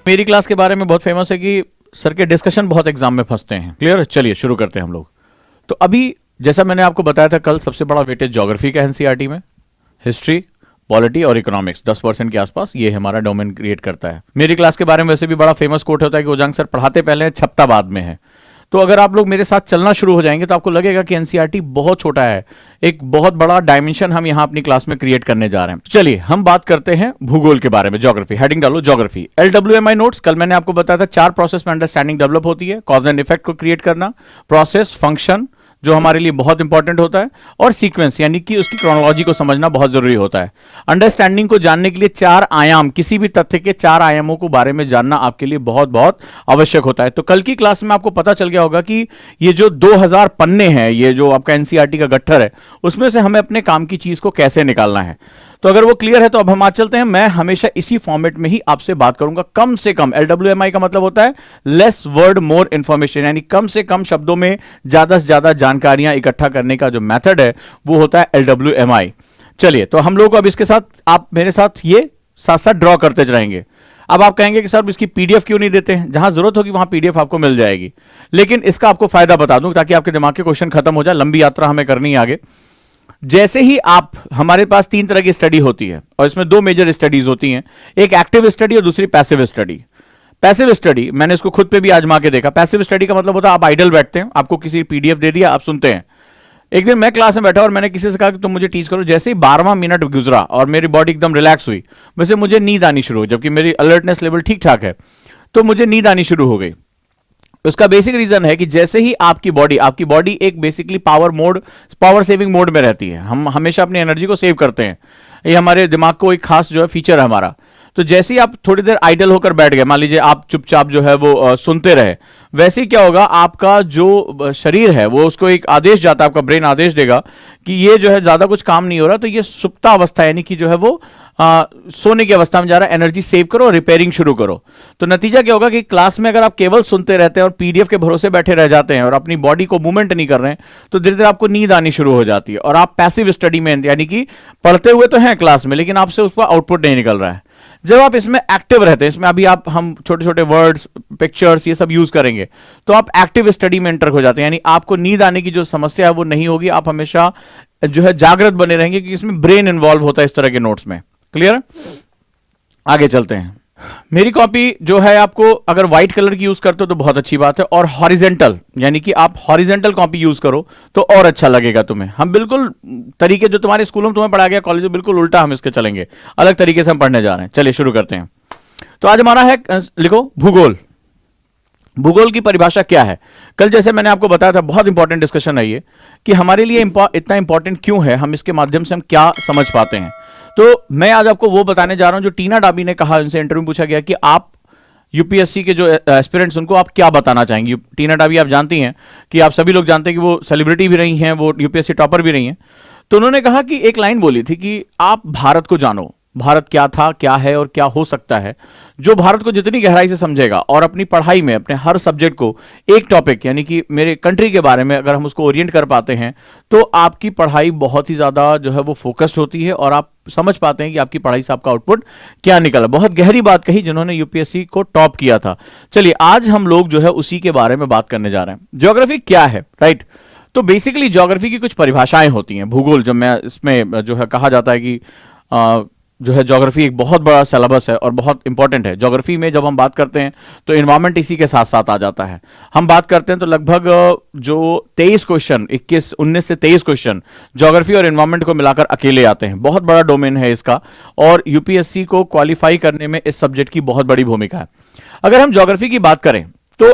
मेरी क्लास के बारे में बहुत फेमस है कि सर के डिस्कशन बहुत एग्जाम में फंसते हैं। क्लियर? चलिए शुरू करते हैं हम लोग। तो अभी जैसा मैंने आपको बताया था कल, सबसे बड़ा वेटेज ज्योग्राफी का एनसीईआरटी में, हिस्ट्री, पॉलिटी और इकोनॉमिक्स 10% के आसपास ये हमारा डोमेन क्रिएट करता है। मेरी क्लास के बारे में वैसे भी बड़ा फेमस कोट होता है कि उजांग सर पढ़ाते पहले हैं, छपता बाद में है। तो अगर आप लोग मेरे साथ चलना शुरू हो जाएंगे तो आपको लगेगा कि एनसीईआरटी बहुत छोटा है, एक बहुत बड़ा डायमेंशन हम यहां अपनी क्लास में क्रिएट करने जा रहे हैं। चलिए हम बात करते हैं भूगोल के बारे में। ज्योग्राफी हेडिंग डालो, ज्योग्राफी। LWMI नोट्स, कल मैंने आपको बताया था 4 प्रोसेस में अंडरस्टैंडिंग डेवलप होती है। कॉज एंड इफेक्ट को क्रिएट करना, प्रोसेस, फंक्शन जो हमारे लिए बहुत इंपॉर्टेंट होता है, और सीक्वेंस यानी कि उसकी क्रोनोलॉजी को समझना बहुत जरूरी होता है। अंडरस्टैंडिंग को जानने के लिए 4 आयाम, किसी भी तथ्य के 4 आयामों को बारे में जानना आपके लिए बहुत बहुत आवश्यक होता है। तो कल की क्लास में आपको पता चल गया होगा कि ये जो 2000 पन्ने हैं, ये जो आपका एनसीईआरटी का गट्ठर है, उसमें से हमें अपने काम की चीज को कैसे निकालना है। तो अगर वो क्लियर है तो अब हम आज चलते हैं। मैं हमेशा इसी फॉर्मेट में ही आपसे बात करूंगा। कम से कम, LWMI का मतलब होता है लेस वर्ड मोर इंफॉर्मेशन, यानी कम से कम शब्दों में ज्यादा से ज्यादा जानकारियां इकट्ठा करने का जो मेथड है वो होता है LWMI। चलिए, तो हम लोग अब इसके साथ, आप मेरे साथ ये साथ साथ ड्रॉ करते रहेंगे। अब आप कहेंगे कि सर इसकी पीडीएफ क्यों नहीं देते हैं? जहां जरूरत होगी वहां पीडीएफ आपको मिल जाएगी, लेकिन इसका आपको फायदा बता दूं ताकि आपके दिमाग के क्वेश्चन खत्म हो जाए। लंबी यात्रा हमें करनी है आगे। जैसे ही आप, हमारे पास 3 तरह की स्टडी होती है और इसमें 2 मेजर स्टडीज होती हैं, एक एक्टिव स्टडी और दूसरी पैसिव स्टडी। पैसिव स्टडी मैंने इसको खुद पे भी आजमा के देखा। पैसिव स्टडी का मतलब होता है आप आइडल बैठते हैं, आपको किसी पीडीएफ दे दिया, आप सुनते हैं। एक दिन मैं क्लास में बैठा और मैंने किसी से कहा कि तुम मुझे टीच करो। जैसे ही 12वां मिनट गुजरा और मेरी बॉडी एकदम रिलैक्स हुई, वैसे मुझे नींद आनी शुरू हुई, जबकि मेरी अलर्टनेस लेवल ठीक ठाक है, तो मुझे नींद आनी शुरू हो गई। उसका बेसिक रीजन है कि जैसे ही आपकी बॉडी एक बेसिकली पावर सेविंग मोड में रहती है। हम हमेशा अपनी एनर्जी को सेव करते हैं, ये हमारे दिमाग को एक खास जो है फीचर है हमारा। तो जैसे ही आप थोड़ी देर आइडल होकर बैठ गए, मान लीजिए आप चुपचाप जो है वो सुनते रहे, वैसे ही क्या होगा, आपका जो शरीर है वो उसको एक आदेश जाता है, आपका ब्रेन आदेश देगा कि ये जो है ज्यादा कुछ काम नहीं हो रहा, तो ये सुप्ता अवस्था यानी कि जो है वो सोने की अवस्था में जा रहा है, एनर्जी सेव करो, रिपेयरिंग शुरू करो। तो नतीजा क्या होगा कि क्लास में अगर आप केवल सुनते रहते हैं और पीडीएफ के भरोसे बैठे रह जाते हैं और अपनी बॉडी को मूवमेंट नहीं कर रहे हैं, तो धीरे धीरे आपको नींद आनी शुरू हो जाती है और आप पैसिव स्टडी में, यानी कि पढ़ते हुए तो हैं क्लास में लेकिन आपसे उसका आउटपुट नहीं निकल रहा है। जब आप इसमें एक्टिव रहते हैं, इसमें अभी हम छोटे छोटे वर्ड्स, पिक्चर्स, ये सब यूज करेंगे, तो आप एक्टिव स्टडी में एंटर हो जाते हैं, यानी आपको नींद आने की जो समस्या है वो नहीं होगी। आप हमेशा जो है जागृत बने रहेंगे क्योंकि इसमें ब्रेन इन्वॉल्व होता है इस तरह के नोट्स में। क्लियर? आगे चलते हैं। मेरी कॉपी जो है, आपको अगर व्हाइट कलर की यूज करते हो तो बहुत अच्छी बात है, और हॉरिजेंटल यानी कि आप हॉरिजेंटल कॉपी यूज करो तो और अच्छा लगेगा तुम्हें। हम बिल्कुल तरीके जो तुम्हारे स्कूलों में तुम्हें पढ़ाया गया, कॉलेज में बिल्कुल उल्टा हम इसके चलेंगे, अलग तरीके से हम पढ़ने जा रहे हैं। चलिए शुरू करते हैं। तो आज हमारा है, लिखो, भूगोल। भूगोल की परिभाषा क्या है? कल जैसे मैंने आपको बताया था, बहुत इंपॉर्टेंट डिस्कशन है ये कि हमारे लिए इतना इंपॉर्टेंट क्यों है, हम इसके माध्यम से हम क्या समझ पाते हैं। तो मैं आज आपको वो बताने जा रहा हूं जो टीना डाबी ने कहा, उनसे इंटरव्यू पूछा गया कि आप यूपीएससी के जो एस्पिरेंट्स उनको आप क्या बताना चाहेंगे। टीना डाबी आप जानती हैं कि आप सभी लोग जानते हैं कि वो सेलिब्रिटी भी रही हैं, वो यूपीएससी टॉपर भी रही हैं। तो उन्होंने कहा कि एक लाइन बोली थी कि आप भारत को जानो, भारत क्या था, क्या है और क्या हो सकता है। जो भारत को जितनी गहराई से समझेगा और अपनी पढ़ाई में अपने हर सब्जेक्ट को एक टॉपिक यानी कि मेरे कंट्री के बारे में अगर हम उसको ओरिएंट कर पाते हैं, तो आपकी पढ़ाई बहुत ही ज्यादा जो है वो फोकस्ड होती है और आप समझ पाते हैं कि आपकी पढ़ाई से आपका आउटपुट क्या निकला। बहुत गहरी बात कही जिन्होंने यूपीएससी को टॉप किया था। चलिए आज हम लोग जो है उसी के बारे में बात करने जा रहे हैं। ज्योग्राफी क्या है, राइट? तो बेसिकली ज्योग्राफी की कुछ परिभाषाएं होती हैं। भूगोल जो मैं इसमें जो है कहा जाता है कि जो है ज्योग्राफी एक बहुत बड़ा सिलेबस है और बहुत इंपॉर्टेंट है। ज्योग्राफी में जब हम बात करते हैं तो एनवायरनमेंट इसी के साथ साथ आ जाता है। हम बात करते हैं तो लगभग जो 23 क्वेश्चन, 19 से 23 क्वेश्चन ज्योग्राफी और एनवायरनमेंट को मिलाकर अकेले आते हैं। बहुत बड़ा डोमेन है इसका और यूपीएससी को क्वालिफाई करने में इस सब्जेक्ट की बहुत बड़ी भूमिका है। अगर हम ज्योग्राफी की बात करें तो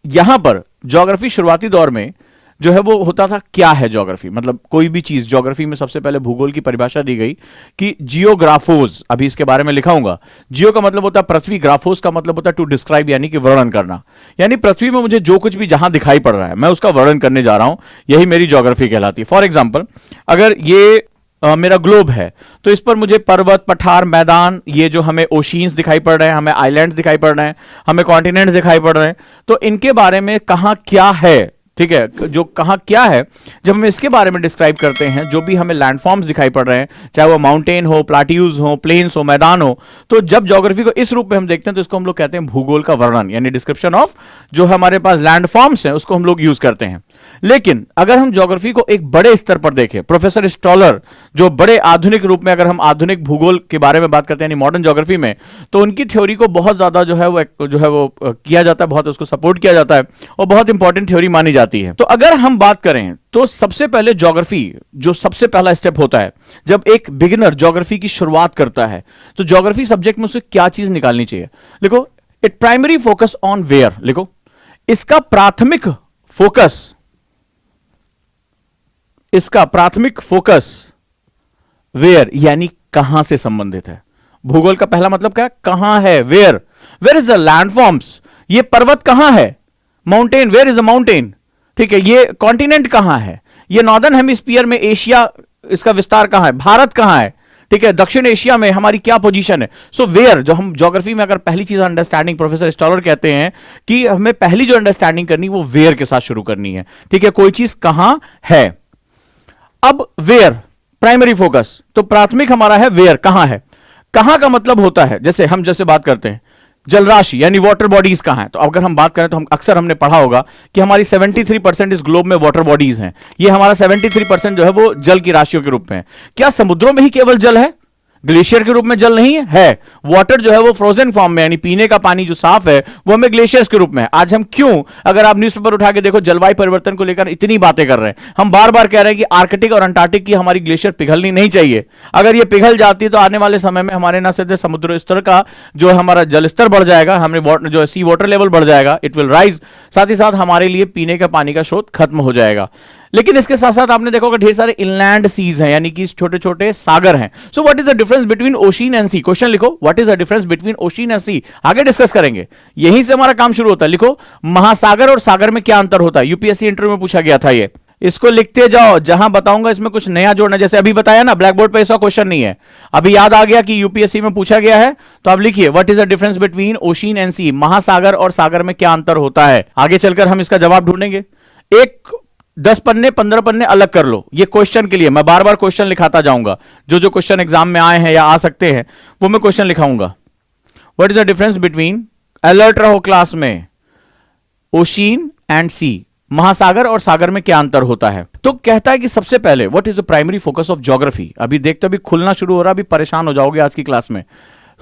यहां पर ज्योग्राफी शुरुआती दौर में जो है वो होता था, क्या है ज्योग्राफी, मतलब कोई भी चीज। ज्योग्राफी में सबसे पहले भूगोल की परिभाषा दी गई कि जियोग्राफोस, अभी इसके बारे में लिखाऊंगा। जियो का मतलब होता है पृथ्वी, ग्राफोस का मतलब होता है टू डिस्क्राइब यानी कि वर्णन करना। यानी पृथ्वी में मुझे जो कुछ भी जहां दिखाई पड़ रहा है मैं उसका वर्णन करने जा रहा हूं, यही मेरी ज्योग्राफी कहलाती है। फॉर एग्जाम्पल, अगर ये मेरा ग्लोब है तो इस पर मुझे पर्वत, पठार, मैदान, ये जो हमें ओशियंस दिखाई पड़ रहे हैं, हमें आइलैंड्स दिखाई पड़ रहे हैं, हमें कॉन्टिनेंट्स दिखाई पड़ रहे हैं, तो इनके बारे में कहां क्या है ठीक है, जो कहाँ क्या है, जब हम इसके बारे में डिस्क्राइब करते हैं, जो भी हमें लैंडफॉर्म्स दिखाई पड़ रहे हैं, चाहे वो माउंटेन हो, प्लाट्यूज हो, प्लेन्स हो, मैदान हो, तो जब ज्योग्राफी को इस रूप में हम देखते हैं तो इसको हम लोग कहते हैं भूगोल का वर्णन, यानी डिस्क्रिप्शन ऑफ जो हमारे पास लैंडफॉर्म्स हैं उसको हम लोग यूज करते हैं। लेकिन अगर हम ज्योग्राफी को एक बड़े स्तर पर देखें, प्रोफेसर स्टॉलर जो बड़े आधुनिक रूप में, अगर हम आधुनिक भूगोल के बारे में बात करते हैं यानी मॉडर्न ज्योग्राफी में, तो उनकी थ्योरी को बहुत ज्यादा जो है वो किया जाता है, बहुत उसको सपोर्ट किया जाता है और बहुत इंपॉर्टेंट थ्योरी मानी जाती है। तो अगर हम बात करें तो सबसे पहले ज्योग्राफी जो सबसे पहला स्टेप होता है जब एक बिगिनर ज्योग्राफी की शुरुआत करता है, तो ज्योग्राफी सब्जेक्ट में उसे क्या चीज निकालनी चाहिए। लिखो, it primary focus on where, लिखो इसका प्राथमिक फोकस वेयर यानी कहां से संबंधित है। भूगोल का पहला मतलब क्या है, कहां है, वेयर इज द लैंडफॉर्म्स, ये पर्वत कहां है, mountain, where is the mountain, ठीक है, ये कॉन्टिनेंट कहां है, ये नॉर्दर्न हेमिस्फीयर में एशिया इसका विस्तार कहां है, भारत कहां है, ठीक है, दक्षिण एशिया में हमारी क्या पोजीशन है। सो वेयर, जो हम ज्योग्राफी में अगर पहली चीज अंडरस्टैंडिंग, प्रोफेसर स्टॉलर कहते हैं कि हमें पहली जो अंडरस्टैंडिंग करनी वो वेयर के साथ शुरू करनी है, ठीक है, कोई चीज कहां है। अब वेयर प्राइमरी फोकस, तो प्राथमिक हमारा है वेयर, कहां है। कहां का मतलब होता है, जैसे हम बात करते हैं जलराशि यानी वाटर बॉडीज कहां है, तो अगर हम बात करें तो हम अक्सर हमने पढ़ा होगा कि हमारी 73% इस ग्लोब में वाटर बॉडीज हैं। ये हमारा 73% जो है वो जल की राशियों के रूप में है। क्या समुद्रों में ही केवल जल है, ग्लेशियर के रूप में जल नहीं है? वाटर जो है वो फ्रोजन फॉर्म में, यानी पीने का पानी जो साफ है वो हमें ग्लेशियर्स के रूप में है। आज हम क्यों, अगर आप न्यूज़पेपर उठा के देखो, जलवायु परिवर्तन को लेकर इतनी बातें कर रहे हैं, हम बार बार कह रहे हैं कि आर्कटिक और अंटार्कटिक की हमारी ग्लेशियर पिघलनी नहीं चाहिए। अगर ये पिघल जाती है तो आने वाले समय में हमारे ना सिर्फ समुद्र स्तर का जो हमारा जल स्तर बढ़ जाएगा, हमें जो सी वाटर लेवल बढ़ जाएगा, इट विल राइज, साथ ही साथ हमारे लिए पीने का पानी का स्रोत खत्म हो जाएगा। लेकिन इसके साथ साथ आपने देखा होगा ढेर सारे इनलैंड सीज हैं, यानी कि छोटे छोटे सागर हैं। So what is the difference between ocean and sea, question लिखो, what is the difference between ocean and sea, आगे डिस्कस करेंगे, यहीं से हमारा काम शुरू होता है। लिखो, महासागर और सागर में क्या अंतर होता है, यूपीएससी इंटरव्यू में पूछा गया था ये, इसको लिखते जाओ, जहां बताऊंगा इसमें कुछ नया जोड़ना, जैसे अभी बताया ना, ब्लैक बोर्ड पे ऐसा क्वेश्चन नहीं है, अभी याद आ गया कि यूपीएससी में पूछा गया है, तो आप लिखिए what is the difference between ocean and sea, महासागर और सागर में क्या अंतर होता है। आगे चलकर हम इसका जवाब ढूंढेंगे। एक 10 पन्ने 15 पन्ने अलग कर लो, ये क्वेश्चन के लिए मैं बार बार क्वेश्चन लिखाता जाऊंगा, जो क्वेश्चन एग्जाम में आए हैं या आ सकते हैं वो मैं क्वेश्चन लिखाऊंगा। What is the difference between, alert रहो क्लास में, ओशियन एंड सी, महासागर और सागर में क्या अंतर होता है। तो कहता है कि सबसे पहले what is the primary focus of geography, अभी देखते अभी खुलना शुरू हो रहा, अभी परेशान हो जाओगे आज की क्लास में।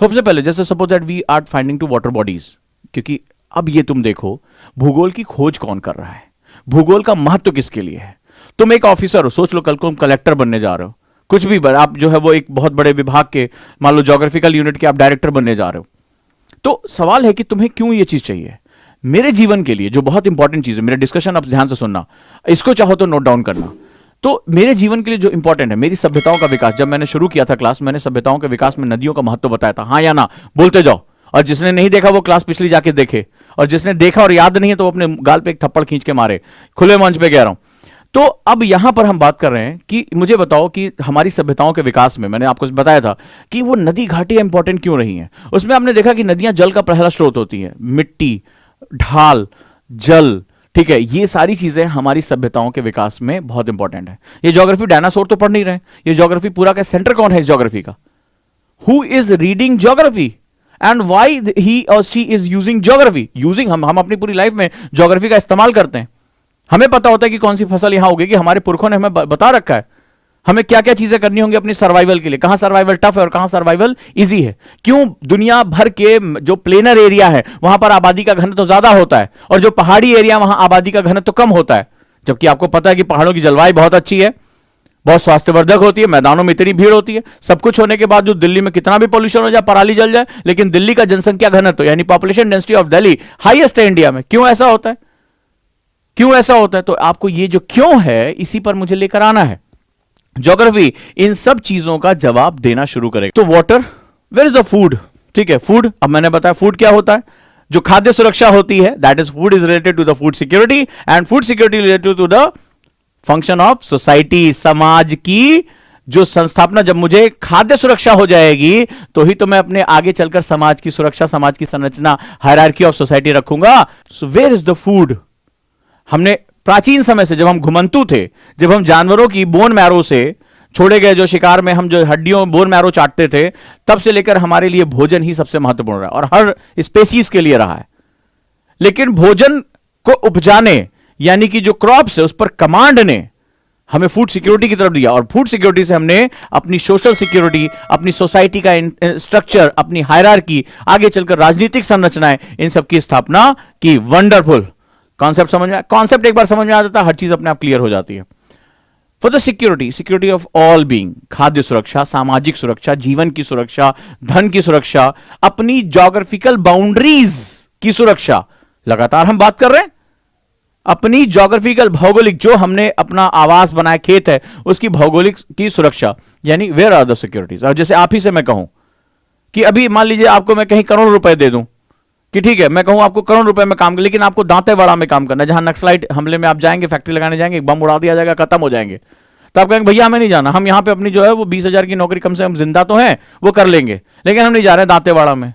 सबसे पहले जैसे suppose that we are finding two water bodies, क्योंकि अब ये तुम देखो भूगोल की खोज कौन कर रहा है, भूगोल का महत्व किसके लिए है। तुम एक ऑफिसर हो, सोच लो कल को तुम कलेक्टर बनने जा रहे हो, कुछ भी आप जो है वो एक बहुत बड़े विभाग के, मान लो ज्योग्राफिकल यूनिट के आप डायरेक्टर बनने जा रहे हो, तो सवाल है कि तुम्हें क्यों ये चीज चाहिए। मेरे जीवन के लिए जो बहुत इंपॉर्टेंट चीज है, मेरा डिस्कशन आप ध्यान से सुनना, इसको चाहो तो नोट डाउन करना। तो मेरे जीवन के लिए जो इंपॉर्टेंट है, मेरी सभ्यताओं का विकास, जब मैंने शुरू किया था क्लास, मैंने सभ्यताओं के विकास में नदियों का महत्व बताया था, हाँ या ना बोलते जाओ, और जिसने नहीं देखा वो क्लास पिछली जाके देखे, और जिसने देखा और याद नहीं है तो अपने गाल पे एक थप्पड़ खींच के मारे, खुले मंच पे कह रहा हूं। तो अब यहां पर हम बात कर रहे हैं कि मुझे बताओ कि हमारी सभ्यताओं के विकास में, मैंने आपको बताया था कि वो नदी घाटियां इंपॉर्टेंट क्यों रही हैं। उसमें हमने देखा कि नदियां जल का पहला स्रोत होती हैं, मिट्टी, ढाल, जल, ठीक है, ये सारी चीजें हमारी सभ्यताओं के विकास में बहुत इंपॉर्टेंट है। ये ज्योग्राफी डायनासोर तो पढ़ नहीं रहे, ये ज्योग्राफी पूरा का सेंटर कौन है इस ज्योग्राफी का, who is reading geography and why he और she is using geography. Using, हम अपनी पूरी लाइफ में ज्योग्राफी का इस्तेमाल करते हैं, हमें पता होता है कि कौन सी फसल यहां उगेगी, हमारे पुरखों ने हमें बता रखा है हमें क्या क्या चीजें करनी होंगी अपनी सर्वाइवल के लिए, कहां सर्वाइवल टफ है और कहां सर्वाइवल इजी है। क्यों, दुनिया भर के जो प्लेनर एरिया है वहां पर आबादी का घनत्व तो ज्यादा होता है, और जो पहाड़ी एरिया वहां आबादी का घनत्व तो कम होता है। जबकि आपको पता है कि पहाड़ों की जलवायु बहुत अच्छी है, बहुत स्वास्थ्यवर्धक होती है, मैदानों में इतनी भीड़ होती है, सब कुछ होने के बाद जो दिल्ली में कितना भी पोल्यूशन हो जाए, पराली जल जाए, लेकिन दिल्ली का जनसंख्या घनत्व यानी population density of Delhi highest है इंडिया में। क्यों ऐसा होता है, क्यों ऐसा होता है? तो आपको ये जो क्यों है इसी पर मुझे लेकर आना है। ज्योग्राफी इन सब चीजों का जवाब देना शुरू करेगा। तो water, where is the food, ठीक है, फूड, अब मैंने बताया फूड क्या होता है, जो खाद्य सुरक्षा होती है, that is food is related to the food security, and food security related to the function of society, समाज की जो संस्थापना। जब मुझे खाद्य सुरक्षा हो जाएगी तो ही तो मैं अपने आगे चलकर समाज की सुरक्षा, समाज की संरचना, हायरार्की ऑफ सोसाइटी रखूंगा। So where is the food, हमने प्राचीन समय से जब हम घुमंतु थे, जब हम जानवरों की बोन मैरो से छोड़े गए, जो शिकार में हम जो हड्डियों बोन मैरो चाटते थे, तब से लेकर हमारे लिए भोजन ही सबसे महत्वपूर्ण रहा और हर स्पेसीज के लिए रहा है। लेकिन भोजन को उपजाने यानी कि जो क्रॉप्स है उस पर कमांड ने हमें फूड सिक्योरिटी की तरफ दिया, और फूड सिक्योरिटी से हमने अपनी सोशल सिक्योरिटी, अपनी सोसाइटी का स्ट्रक्चर, अपनी हायरार्की, आगे चलकर राजनीतिक संरचनाएं, इन सब की स्थापना की। वंडरफुल कॉन्सेप्ट समझ में, कॉन्सेप्ट एक बार समझ में आ जाता है, हर चीज अपने आप क्लियर हो जाती है। For the security of all being, खाद्य सुरक्षा, सामाजिक सुरक्षा, जीवन की सुरक्षा, धन की सुरक्षा, अपनी ज्योग्राफिकल बाउंड्रीज की सुरक्षा, लगातार हम बात कर रहे हैं अपनी ज्योग्राफिकल, भौगोलिक, जो हमने अपना आवास बनाया, खेत है, उसकी भौगोलिक की सुरक्षा, यानी वेयर आर द सिक्योरिटीज। और जैसे आप ही से मैं कहूं कि अभी मान लीजिए आपको मैं कहीं करोड़ रुपए दे दूं कि ठीक है, मैं कहूं आपको करोड़ रुपए में काम कर, लेकिन आपको दांतेवाड़ा में काम करना है, जहां नक्सलाइट हमले में आप जाएंगे, फैक्ट्री लगाने जाएंगे, एक बम उड़ा दिया जाएगा, खत्म हो जाएंगे, तो आप कहेंगे भैया हमें नहीं जाना, हम यहां पे अपनी जो है वो 20,000 की नौकरी, कम से कम जिंदा तो है वो कर लेंगे, लेकिन हम नहीं जा रहे दांतेवाड़ा में।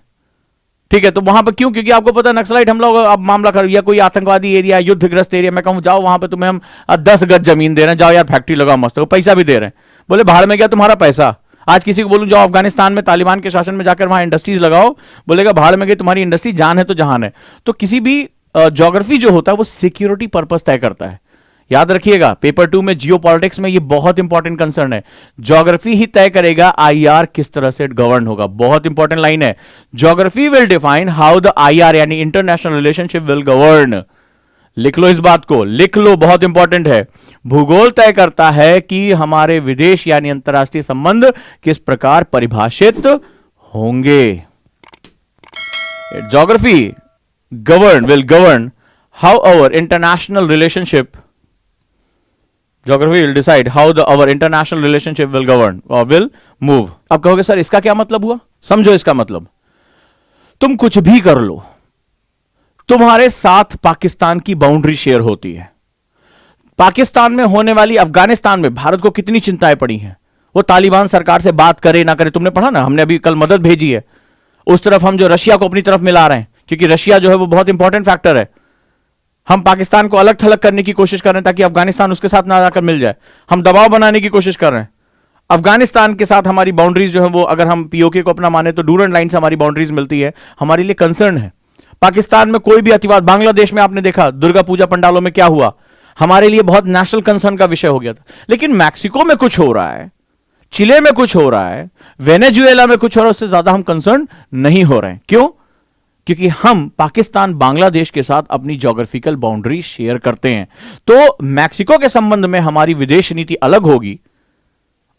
ठीक है, तो वहां पर क्यों? क्योंकि आपको पता है नक्सलाइट हमला होगा, अब मामला कर, या कोई आतंकवादी एरिया, युद्धग्रस्त एरिया, मैं कहूं जाओ वहां पे तुम्हें हम 10 गज जमीन दे रहे हैं, जाओ यार फैक्ट्री लगाओ मस्त, वो पैसा भी दे रहे हैं, बोले भाड़ में गया तुम्हारा पैसा। आज किसी को बोलूं जाओ अफगानिस्तान में तालिबान के शासन में जाकर वहां इंडस्ट्रीज लगाओ, बोलेगा भाड़ में गई तुम्हारी इंडस्ट्री, जान है तो जहान है। तो किसी भी ज्योग्राफी जो होता है वो सिक्योरिटी पर्पस तय करता है। याद रखिएगा, पेपर 2 में जियो पॉलिटिक्स में ये बहुत इंपॉर्टेंट कंसर्न है। ज्योग्राफी ही तय करेगा आईआर किस तरह से गवर्न होगा। बहुत इंपॉर्टेंट लाइन है, geography will define how the IR यानी इंटरनेशनल रिलेशनशिप विल गवर्न। लिख लो इस बात को, लिख लो, बहुत इंपॉर्टेंट है। भूगोल तय करता है कि हमारे विदेश यानी अंतरराष्ट्रीय संबंध किस प्रकार परिभाषित होंगे। Geography will govern how our international relationship, Geography will decide how our international relationship will govern or will move। अब कहोगे सर इसका क्या मतलब हुआ? समझो इसका मतलब, तुम कुछ भी कर लो, तुम्हारे साथ पाकिस्तान की बाउंड्री शेयर होती है। पाकिस्तान में होने वाली अफगानिस्तान में भारत को कितनी चिंताएं पड़ी हैं, वो तालिबान सरकार से बात करे ना करे, तुमने पढ़ा ना, हमने अभी कल मदद भेजी है। उस तरफ हम जो रशिया को अपनी तरफ मिला रहे हैं, क्योंकि रशिया जो है वो बहुत इंपॉर्टेंट फैक्टर है। हम पाकिस्तान को अलग थलग करने की कोशिश कर रहे हैं ताकि अफगानिस्तान उसके साथ ना जाकर मिल जाए। हम दबाव बनाने की कोशिश कर रहे हैं। अफगानिस्तान के साथ हमारी बाउंड्रीज जो है वो, अगर हम पीओके को अपना माने तो डूरंड लाइन से हमारी बाउंड्रीज मिलती है, हमारे लिए कंसर्न है। पाकिस्तान में कोई भी अतिवाद, बांग्लादेश में आपने देखा दुर्गा पूजा पंडालों में क्या हुआ, हमारे लिए बहुत नेशनल कंसर्न का विषय हो गया था। लेकिन मैक्सिको में कुछ हो रहा है, चिले में कुछ हो रहा है, वेनेजुएला में कुछ हो रहा है, उससे ज्यादा हम कंसर्न नहीं हो रहे हैं। क्यों? क्योंकि हम पाकिस्तान बांग्लादेश के साथ अपनी ज्योग्राफिकल बाउंड्री शेयर करते हैं। तो मैक्सिको के संबंध में हमारी विदेश नीति अलग होगी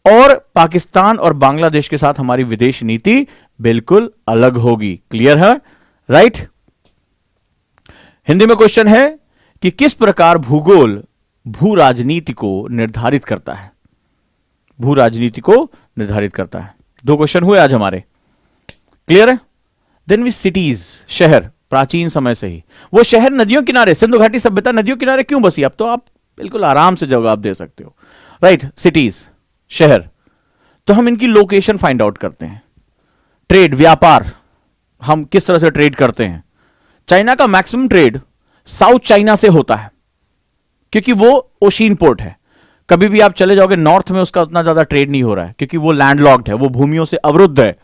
और पाकिस्तान और बांग्लादेश के साथ हमारी विदेश नीति बिल्कुल अलग होगी। क्लियर है? राइट। हिंदी में क्वेश्चन है कि किस प्रकार भूगोल भू राजनीति को निर्धारित करता है। भू राजनीति को निर्धारित करता है। 2 क्वेश्चन हुए आज हमारे। क्लियर है? देन वी सिटीज, शहर, प्राचीन समय से ही वो शहर नदियों किनारे, सिंधु घाटी सभ्यता नदियों किनारे क्यों बसी? अब तो आप बिल्कुल आराम से जवाब दे सकते हो। राइट, सिटीज, शहर। तो हम इनकी लोकेशन फाइंड आउट करते हैं। ट्रेड, व्यापार, हम किस तरह से ट्रेड करते हैं। चाइना का मैक्सिमम ट्रेड साउथ चाइना से होता है क्योंकि वो ओशियन पोर्ट है। कभी भी आप चले जाओगे नॉर्थ में, उसका उतना ज्यादा ट्रेड नहीं हो रहा है क्योंकि वो लैंडलॉक्ड है, वो भूमियों से अवरुद्ध है।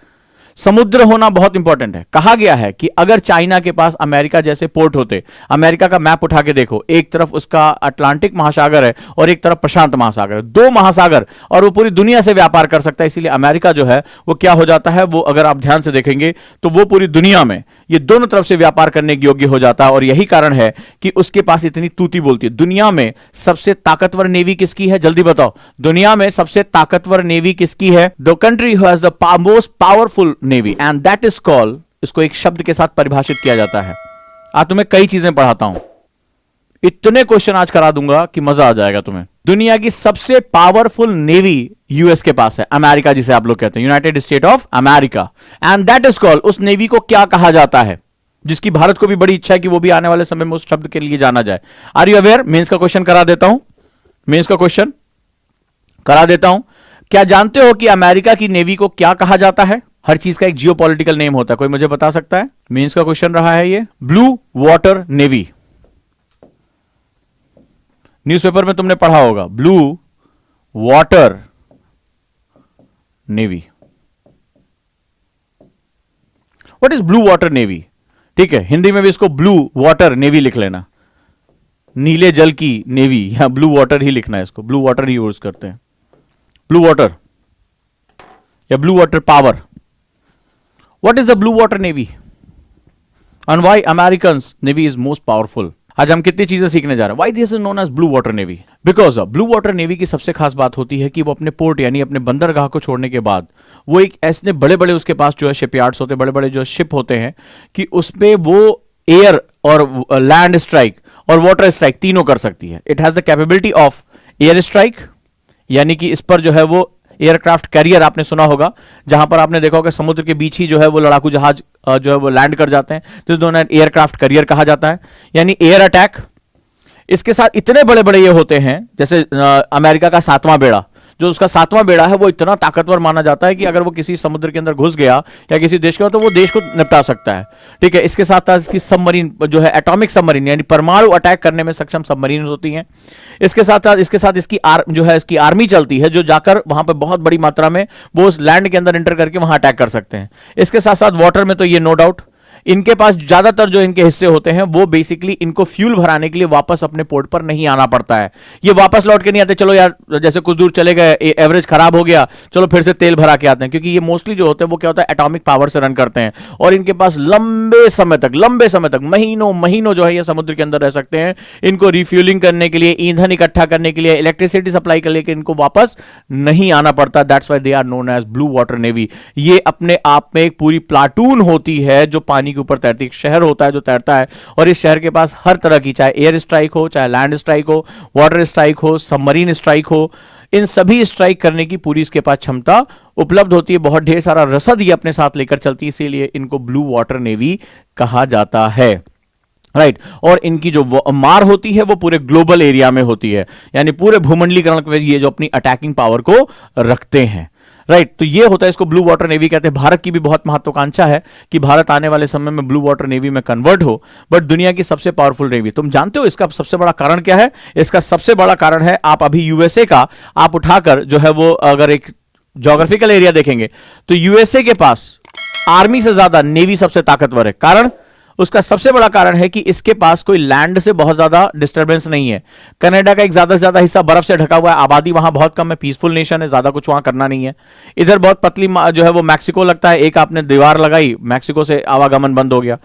समुद्र होना बहुत इंपॉर्टेंट है। कहा गया है कि अगर चाइना के पास अमेरिका जैसे पोर्ट होते, अमेरिका का मैप उठा के देखो, एक तरफ उसका अटलांटिक महासागर है और एक तरफ प्रशांत महासागर है, 2 महासागर, और वो पूरी दुनिया से व्यापार कर सकता है। इसीलिए अमेरिका जो है वो क्या हो जाता है, वो अगर आप ध्यान से देखेंगे तो वो पूरी दुनिया में ये दोनों तरफ से व्यापार करने के योग्य हो जाता है। और यही कारण है कि उसके पास इतनी तूती बोलती है। दुनिया में सबसे ताकतवर नेवी किसकी है? जल्दी बताओ, दुनिया में सबसे ताकतवर नेवी किसकी है? The country who has the most powerful navy and that is called, इसको एक शब्द के साथ परिभाषित किया जाता है। आज तुम्हें कई चीजें पढ़ाता हूं, इतने क्वेश्चन आज करा दूंगा कि मजा आ जाएगा तुम्हें। दुनिया की सबसे पावरफुल नेवी यूएस के पास है, अमेरिका जिसे आप लोग कहते हैं, United state of America, and that is called, उस नेवी को क्या कहा जाता है? जिसकी भारत को भी बड़ी इच्छा है कि वो भी आने वाले समय में उस शब्द के लिए जाना जाए। Are you aware? मेंस का क्वेश्चन करा देता हूं, मेंस का क्वेश्चन करा देता हूं। क्या जानते हो कि अमेरिका की नेवी को क्या कहा जाता है? हर चीज का एक जियोपॉलिटिकल नेम होता है, कोई मुझे बता सकता है? मेंस का क्वेश्चन रहा है ये, ब्लू वाटर नेवी। न्यूज़पेपर में तुमने पढ़ा होगा blue water navy. What is blue water navy? ठीक है, हिंदी में भी इसको ब्लू वाटर नेवी लिख लेना, नीले जल की नेवी, या ब्लू वाटर ही लिखना है, इसको ब्लू वाटर ही यूज करते हैं, ब्लू वाटर या blue water power. What is the blue water navy and why American navy is most powerful? आज हम कितनी चीजें सीखने जा रहे हैं। Why this is known as blue water navy? Because blue water navy की सबसे खास बात होती है कि वो अपने पोर्ट यानी अपने बंदरगाह को छोड़ने के बाद वो एक ऐसे बड़े बड़े उसके पास जो है शिपयार्ड्स होते हैं, बड़े बड़े जो शिप होते हैं कि उसपे वो एयर और लैंड स्ट्राइक और वाटर स्ट्राइक तीनों कर सकती है। It has the capability of air strike, यानी कि इस पर जो है वो एयरक्राफ्ट कैरियर आपने सुना होगा, जहां पर आपने देखा होगा समुद्र के बीच ही जो है वो लड़ाकू जहाज जो है वो लैंड कर जाते हैं, तो दोनों एयरक्राफ्ट कैरियर कहा जाता है, यानी एयर अटैक। इसके साथ इतने बड़े बड़े ये होते हैं, जैसे अमेरिका का 7वां बेड़ा, जो उसका 7वां बेड़ा है वो इतना ताकतवर माना जाता है कि अगर वो किसी समुद्र के अंदर घुस गया या किसी देश के, तो वो देश को निपटा सकता है। ठीक है, इसके साथ साथ इसकी सबमरीन जो है एटॉमिक सबमरीन यानी परमाणु अटैक करने में सक्षम सबमरीन होती हैं। इसके साथ इसकी जो है इसकी आर्मी चलती है, जो जाकर वहां पर बहुत बड़ी मात्रा में वो उस लैंड के अंदर एंटर करके वहां अटैक कर सकते हैं। इसके साथ साथ वाटर में तो ये नो डाउट इनके पास ज्यादातर जो इनके हिस्से होते हैं वो बेसिकली इनको फ्यूल भराने के लिए वापस अपने पोर्ट पर नहीं आना पड़ता है। ये वापस लौट के नहीं आते, चलो यार जैसे कुछ दूर चले गए, एवरेज खराब हो गया, चलो फिर से तेल भरा के आते हैं, क्योंकि ये मोस्टली जो होते हैं वो क्या होता है एटॉमिक पावर से रन करते हैं और इनके पास लंबे समय तक महीनों महीनों जो है ये समुद्र के अंदर रह सकते हैं। इनको रिफ्यूलिंग करने के लिए, ईंधन इकट्ठा करने के लिए, इलेक्ट्रिसिटी सप्लाई करने के लिए इनको वापस नहीं आना पड़ता। That's why they are known as blue water navy. ये अपने आप में एक पूरी प्लाटून होती है जो पानी के ऊपर तैरती है, एक शहर होता है जो तैरता है, और इस शहर के पास हर तरह की, चाहे एयर स्ट्राइक हो, चाहे लैंड स्ट्राइक हो, वाटर स्ट्राइक हो, सबमरीन स्ट्राइक हो, इन सभी स्ट्राइक करने की पूरी इसके पास क्षमता उपलब्ध होती है। बहुत ढेर सारा रसद ये अपने साथ लेकर चलती है, इसीलिए इनको ब्लू वाटर नेवी कहा जाता है। राइट और इनकी जो मार होती है वो पूरे ग्लोबल एरिया में होती है, यानी पूरे भूमंडलीकरण में ये जो अपनी अटैकिंग पावर को रखते हैं। राइट तो ये होता है, इसको ब्लू वाटर नेवी कहते हैं। भारत की भी बहुत महत्वाकांक्षा है कि भारत आने वाले समय में ब्लू वाटर नेवी में कन्वर्ट हो, बट दुनिया की सबसे पावरफुल नेवी, तुम जानते हो इसका सबसे बड़ा कारण क्या है? इसका सबसे बड़ा कारण है, आप अभी यूएसए का आप उठाकर जो है वो अगर एक ज्योग्राफिकल एरिया देखेंगे तो यूएसए के पास आर्मी से ज्यादा नेवी सबसे ताकतवर है। कारण, उसका सबसे बड़ा कारण है कि इसके पास कोई लैंड से बहुत ज्यादा डिस्टर्बेंस नहीं है। कनाडा का एक ज्यादा से ज्यादा हिस्सा बर्फ से ढका हुआ है, आबादी वहां बहुत कम है, पीसफुल नेशन है, ज्यादा कुछ वहां करना नहीं है। इधर बहुत पतली जो है वो मैक्सिको लगता है, एक आपने दीवार लगाई, मैक्सिको से आवागमन बंद हो गया।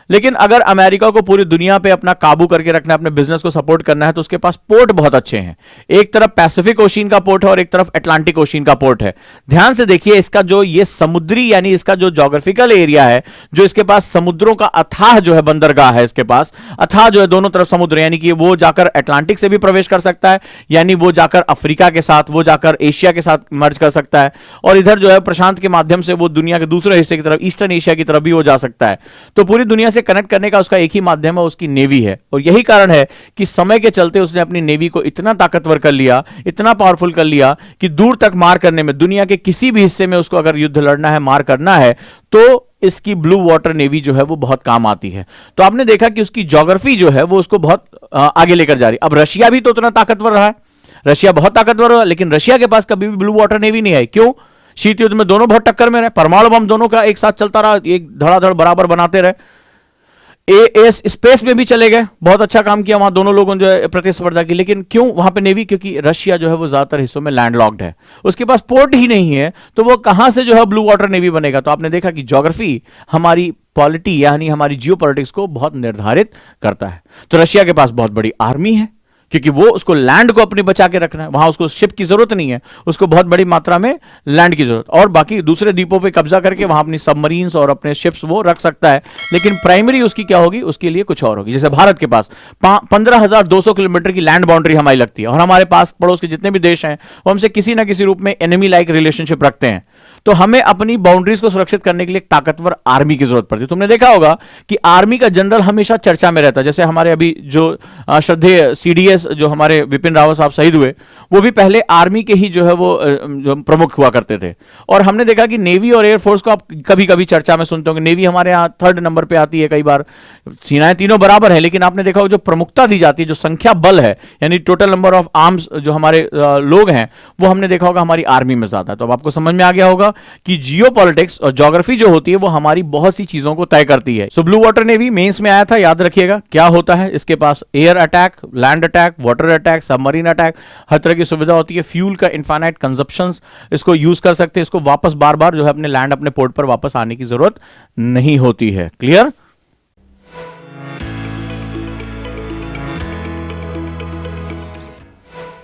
लेकिन अगर अमेरिका को पूरी दुनिया पे अपना काबू करके रखना है, अपने बिजनेस को सपोर्ट करना है, तो उसके पास पोर्ट बहुत अच्छे हैं। एक तरफ पैसिफिक ओशियन का पोर्ट है और एक तरफ अटलांटिक ओशियन का पोर्ट है। ध्यान से देखिए, इसका जो ये समुद्री यानी इसका जो ज्योग्राफिकल एरिया है, जो इसके पास समुद्रों का अथाह जो है बंदरगाह है, इसके पास अथाह जो है दोनों तरफ समुद्र, यानी कि वो जाकर अटलांटिक से भी प्रवेश कर सकता है, यानी वो जाकर अफ्रीका के साथ, वो जाकर एशिया के साथ मर्ज कर सकता है, और इधर जो है प्रशांत के माध्यम से वो दुनिया के दूसरे हिस्से की तरफ, ईस्टर्न एशिया की तरफ भी वो जा सकता है। तो पूरी दुनिया से कनेक्ट करने का उसका एक ही माध्यम है, उसकी नेवी है। और यही कारण है कि समय के चलते उसने अपनी नेवी को इतना ताकतवर कर लिया, इतना पावरफुल कर लिया कि दूर तक मार करने में, दुनिया के किसी भी हिस्से में उसको अगर युद्ध लड़ना है, मार करना है, तो इसकी ब्लू वाटर नेवी जो है वो बहुत काम आती है। तो आपने देखा कि उसकी ज्योग्राफी जो है वो उसको बहुत आगे लेकर जा रही। अब रशिया भी तो उतना ताकतवर रहा है, रशिया बहुत ताकतवर रहा, लेकिन रशिया के पास कभी भी ब्लू वाटर नेवी नहीं आई। क्यों? शीत युद्ध में दोनों बहुत टक्कर में रहे, परमाणु बम दोनों का एक साथ चलता रहा, एक धड़ाधड़ बराबर बनाते रहे। स्पेस में भी चले गए, बहुत अच्छा काम किया वहां दोनों लोगों जो है प्रतिस्पर्धा की। लेकिन क्यों वहां पे नेवी? क्योंकि रशिया जो है वो ज्यादातर हिस्सों में लैंडलॉक्ड है, उसके पास पोर्ट ही नहीं है, तो वो कहां से जो है ब्लू वाटर नेवी बनेगा? तो आपने देखा कि ज्योग्राफी हमारी पॉलिटी यानी हमारी जियो पॉलिटिक्स को बहुत निर्धारित करता है। तो रशिया के पास बहुत बड़ी आर्मी है, क्योंकि वो उसको लैंड को अपने बचा के रखना है, वहां उसको शिप की जरूरत नहीं है, उसको बहुत बड़ी मात्रा में लैंड की जरूरत, और बाकी दूसरे द्वीपों पे कब्जा करके वहां अपनी सबमरीन्स और अपने शिप्स वो रख सकता है। लेकिन प्राइमरी उसकी क्या होगी? उसके लिए कुछ और होगी। जैसे भारत के पास 15,200 किलोमीटर की लैंड बाउंड्री हमारी लगती है, और हमारे पास पड़ोस के जितने भी देश हैं वो हमसे किसी ना किसी रूप में एनिमी लाइक रिलेशनशिप रखते हैं। तो हमें अपनी बाउंड्रीज को सुरक्षित करने के लिए ताकतवर आर्मी की जरूरत पड़ती है। तुमने देखा होगा कि आर्मी का जनरल हमेशा चर्चा में रहता है। जैसे हमारे अभी जो श्रद्धेय सीडीएस आईपीएस जो हमारे विपिन रावत साहब शहीद हुए, वो भी पहले आर्मी के ही जो है वो जो प्रमुख हुआ करते थे। और हमने देखा कि नेवी और एयरफोर्स को आप कभी कभी चर्चा में सुनते होंगे, नेवी हमारे यहाँ 3rd नंबर पे आती है कई बार, सेनाएं तीनों बराबर है, लेकिन आपने देखा होगा जो प्रमुखता दी जाती है, जो संख्या बल है, यानी टोटल नंबर ऑफ आर्म्स जो हमारे लोग हैं, वो हमने देखा होगा हमारी आर्मी में ज्यादा है। तो अब आपको समझ में आ गया होगा कि जियोपॉलिटिक्स और ज्योग्राफी जो होती है वो हमारी बहुत सी चीजों को तय करती है। So blue water navy mains में आया था, याद रखिएगा क्या होता है। इसके पास air attack, land attack, water attack, submarine attack, हर तरह की सुविधा होती है। फ्यूल का इनफाइनाइट कंजप्शन, इसको यूज कर सकते हैं, इसको वापस बार बार जो है अपने लैंड, अपने पोर्ट पर वापस आने की जरूरत नहीं होती है। क्लियर?